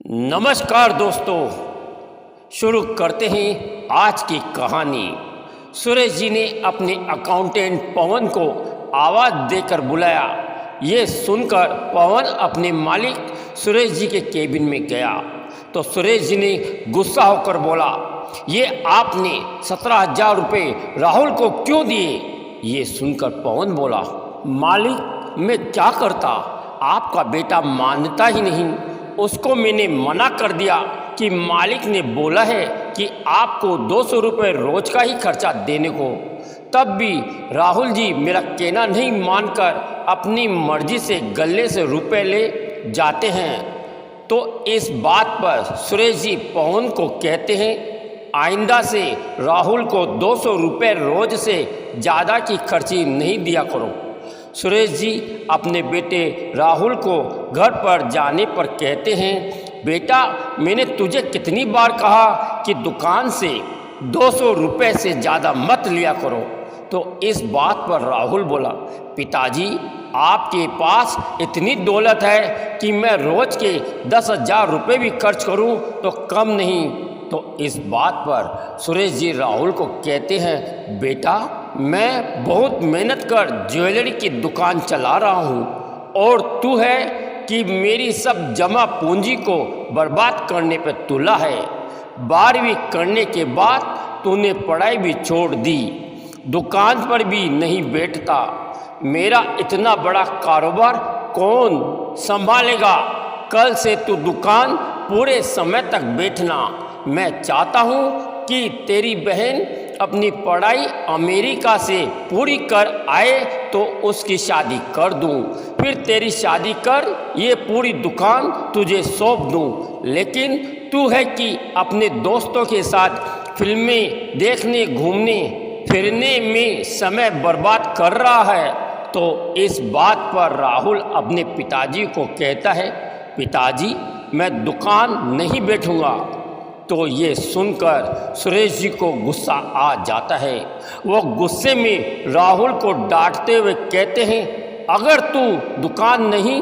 नमस्कार दोस्तों, शुरू करते हैं आज की कहानी। सुरेश जी ने अपने अकाउंटेंट पवन को आवाज़ देकर बुलाया। ये सुनकर पवन अपने मालिक सुरेश जी के केबिन में गया तो सुरेश जी ने गुस्सा होकर बोला, ये आपने 17,000 रुपये राहुल को क्यों दिए? ये सुनकर पवन बोला, मालिक मैं क्या करता, आपका बेटा मानता ही नहीं। उसको मैंने मना कर दिया कि मालिक ने बोला है कि आपको 200 रुपये रोज का ही खर्चा देने को। तब भी राहुल जी मेरा कहना नहीं मानकर अपनी मर्जी से गले से रुपए ले जाते हैं। तो इस बात पर सुरेश जी पवन को कहते हैं, आइंदा से राहुल को 200 रुपये रोज से ज़्यादा की खर्ची नहीं दिया करो। सुरेश जी अपने बेटे राहुल को घर पर जाने पर कहते हैं, बेटा मैंने तुझे कितनी बार कहा कि दुकान से 200 रुपये से ज़्यादा मत लिया करो। तो इस बात पर राहुल बोला, पिताजी आपके पास इतनी दौलत है कि मैं रोज़ के 10,000 रुपये भी खर्च करूं तो कम नहीं। तो इस बात पर सुरेश जी राहुल को कहते हैं, बेटा मैं बहुत मेहनत कर ज्वेलरी की दुकान चला रहा हूँ और तू है कि मेरी सब जमा पूंजी को बर्बाद करने पर तुला है। 12वीं करने के बाद तूने पढ़ाई भी छोड़ दी, दुकान पर भी नहीं बैठता। मेरा इतना बड़ा कारोबार कौन संभालेगा? कल से तू दुकान पूरे समय तक बैठना। मैं चाहता हूँ कि तेरी बहन अपनी पढ़ाई अमेरिका से पूरी कर आए तो उसकी शादी कर दूँ, फिर तेरी शादी कर ये पूरी दुकान तुझे सौंप दूँ। लेकिन तू है कि अपने दोस्तों के साथ फिल्में देखने घूमने फिरने में समय बर्बाद कर रहा है। तो इस बात पर राहुल अपने पिताजी को कहता है, पिताजी मैं दुकान नहीं बैठूँगा। तो ये सुनकर सुरेश जी को गुस्सा आ जाता है। वो गुस्से में राहुल को डांटते हुए कहते हैं, अगर तू दुकान नहीं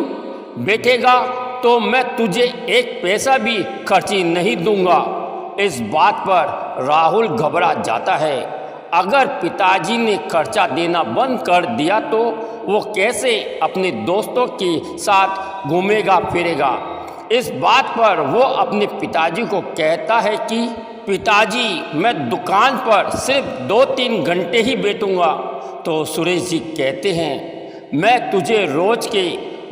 बैठेगा तो मैं तुझे एक पैसा भी खर्ची नहीं दूंगा। इस बात पर राहुल घबरा जाता है। अगर पिताजी ने खर्चा देना बंद कर दिया तो वो कैसे अपने दोस्तों के साथ घूमेगा फिरेगा? इस बात पर वो अपने पिताजी को कहता है कि पिताजी मैं दुकान पर सिर्फ 2-3 घंटे ही बैठूंगा। तो सुरेश जी कहते हैं, मैं तुझे रोज़ के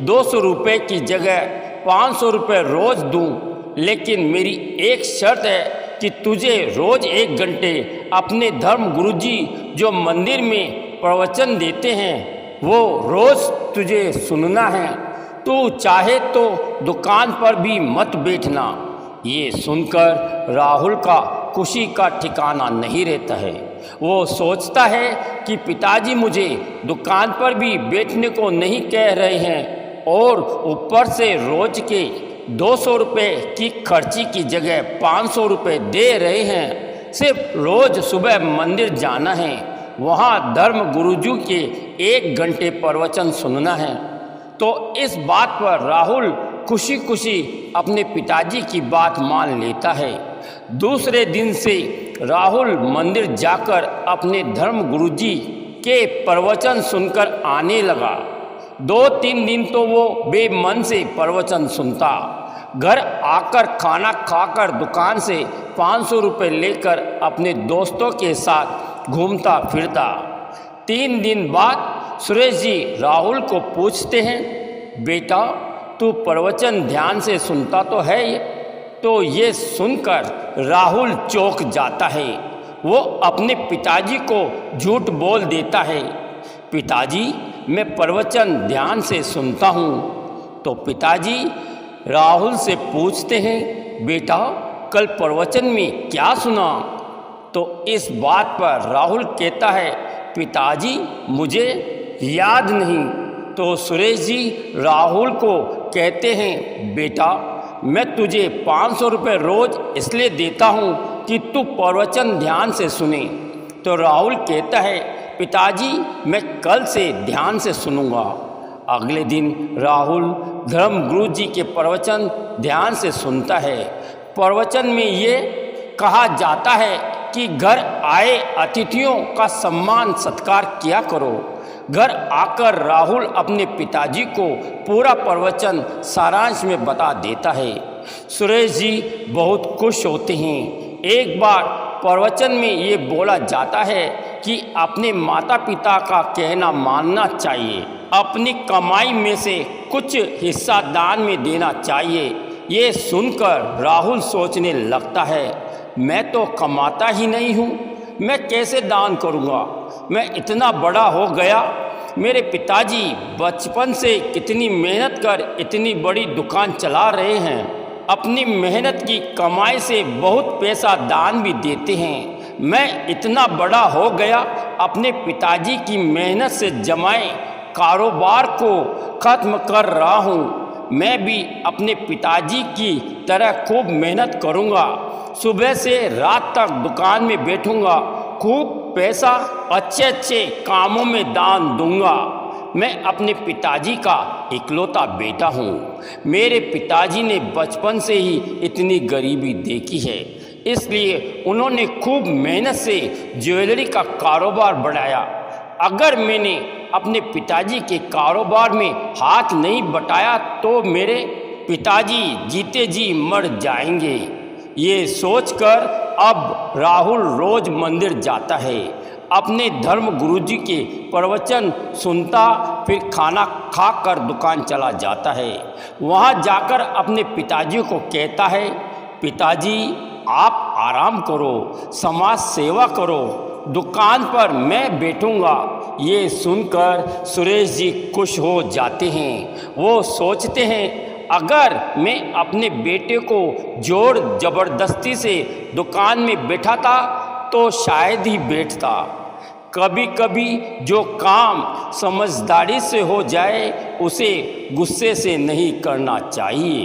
200 रुपये की जगह 500 रुपये रोज़ दूँ, लेकिन मेरी एक शर्त है कि तुझे रोज़ 1 घंटे अपने धर्म गुरुजी जो मंदिर में प्रवचन देते हैं वो रोज़ तुझे सुनना है। तू चाहे तो दुकान पर भी मत बैठना। ये सुनकर राहुल का खुशी का ठिकाना नहीं रहता है। वो सोचता है कि पिताजी मुझे दुकान पर भी बैठने को नहीं कह रहे हैं और ऊपर से रोज के 200 रुपये की खर्ची की जगह 500 रुपये दे रहे हैं। सिर्फ रोज सुबह मंदिर जाना है, वहाँ धर्म गुरुजी के 1 घंटे प्रवचन सुनना है। तो इस बात पर राहुल खुशी खुशी अपने पिताजी की बात मान लेता है। दूसरे दिन से राहुल मंदिर जाकर अपने धर्म गुरुजी के प्रवचन सुनकर आने लगा। 2-3 दिन तो वो बेमन से प्रवचन सुनता, घर आकर खाना खाकर दुकान से 500 रुपये लेकर अपने दोस्तों के साथ घूमता फिरता। 3 दिन बाद सुरेश जी राहुल को पूछते हैं, बेटा तू प्रवचन ध्यान से सुनता तो है? तो ये सुनकर राहुल चौंक जाता है। वो अपने पिताजी को झूठ बोल देता है, पिताजी मैं प्रवचन ध्यान से सुनता हूँ। तो पिताजी राहुल से पूछते हैं, बेटा कल प्रवचन में क्या सुना? तो इस बात पर राहुल कहता है, पिताजी मुझे याद नहीं। तो सुरेश जी राहुल को कहते हैं, बेटा मैं तुझे 500 रुपये रोज़ इसलिए देता हूँ कि तू प्रवचन ध्यान से सुने। तो राहुल कहता है, पिताजी मैं कल से ध्यान से सुनूंगा। अगले दिन राहुल धर्मगुरु जी के प्रवचन ध्यान से सुनता है। प्रवचन में ये कहा जाता है कि घर आए अतिथियों का सम्मान सत्कार किया करो। घर आकर राहुल अपने पिताजी को पूरा प्रवचन सारांश में बता देता है। सुरेश जी बहुत खुश होते हैं। एक बार प्रवचन में ये बोला जाता है कि अपने माता पिता का कहना मानना चाहिए, अपनी कमाई में से कुछ हिस्सा दान में देना चाहिए। ये सुनकर राहुल सोचने लगता है, मैं तो कमाता ही नहीं हूँ, मैं कैसे दान करूँगा। मैं इतना बड़ा हो गया, मेरे पिताजी बचपन से कितनी मेहनत कर इतनी बड़ी दुकान चला रहे हैं, अपनी मेहनत की कमाई से बहुत पैसा दान भी देते हैं। मैं इतना बड़ा हो गया, अपने पिताजी की मेहनत से जमाए कारोबार को ख़त्म कर रहा हूँ। मैं भी अपने पिताजी की तरह खूब मेहनत करूँगा, सुबह से रात तक दुकान में बैठूँगा, खूब पैसा अच्छे अच्छे कामों में दान दूंगा। मैं अपने पिताजी का इकलौता बेटा हूँ। मेरे पिताजी ने बचपन से ही इतनी गरीबी देखी है, इसलिए उन्होंने खूब मेहनत से ज्वेलरी का कारोबार बढ़ाया। अगर मैंने अपने पिताजी के कारोबार में हाथ नहीं बटाया तो मेरे पिताजी जीते जी मर जाएंगे। ये सोचकर अब राहुल रोज मंदिर जाता है, अपने धर्म गुरुजी के प्रवचन सुनता, फिर खाना खाकर दुकान चला जाता है। वहाँ जाकर अपने पिताजी को कहता है, पिताजी आप आराम करो, समाज सेवा करो, दुकान पर मैं बैठूँगा। ये सुनकर सुरेश जी खुश हो जाते हैं। वो सोचते हैं, अगर मैं अपने बेटे को जोर ज़बरदस्ती से दुकान में बैठाता तो शायद ही बैठता। कभी कभी जो काम समझदारी से हो जाए उसे गुस्से से नहीं करना चाहिए।